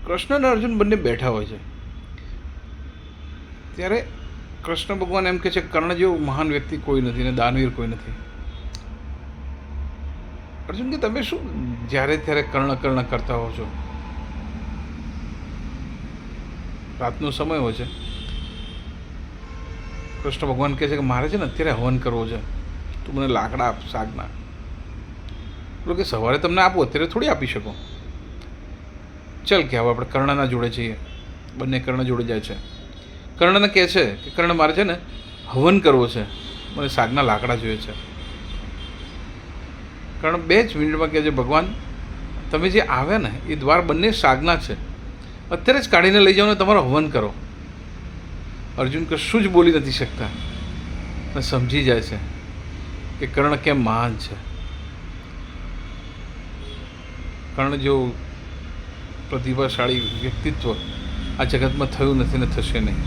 કૃષ્ણ અને અર્જુન બંને બેઠા હોય છે ત્યારે કૃષ્ણ ભગવાન એમ કહે છે કર્ણ જેવું મહાન વ્યક્તિ કોઈ નથી ને દાનવીર કોઈ નથી. અર્જુન કે તમે શું જ્યારે ત્યારે કર્ણ કર્ણ કરતા હો છો? રાતનો સમય હોય છે. કૃષ્ણ ભગવાન કહે છે કે મારે છે ને અત્યારે હવન કરવો છે, તું મને લાકડા આપ શાકના. એટલે કે સવારે તમને આપું, અત્યારે થોડી આપી શકો. ચાલ કે હવે આપણે કર્ણના જોડે જઈએ. બંને કર્ણ જોડે જાય છે. કર્ણને કહે છે કે કર્ણ મારે છે ને હવન કરવો છે, મને શાકના લાકડા જોઈએ છે. કર્ણ 2 જ મિનિટમાં કહે છે ભગવાન તમે જે આવ્યા ને એ દ્વાર બંને શાકના છે, અત્યારે જ કાઢીને લઈ જાઓ ને તમારો હવન કરો. અર્જુન કશું જ બોલી નથી શકતા અને સમજી જાય છે કે કર્ણ કેમ મહાન છે. કર્ણ જેવું પ્રતિભાશાળી વ્યક્તિત્વ આ જગતમાં થયું નથી ને થશે નહીં.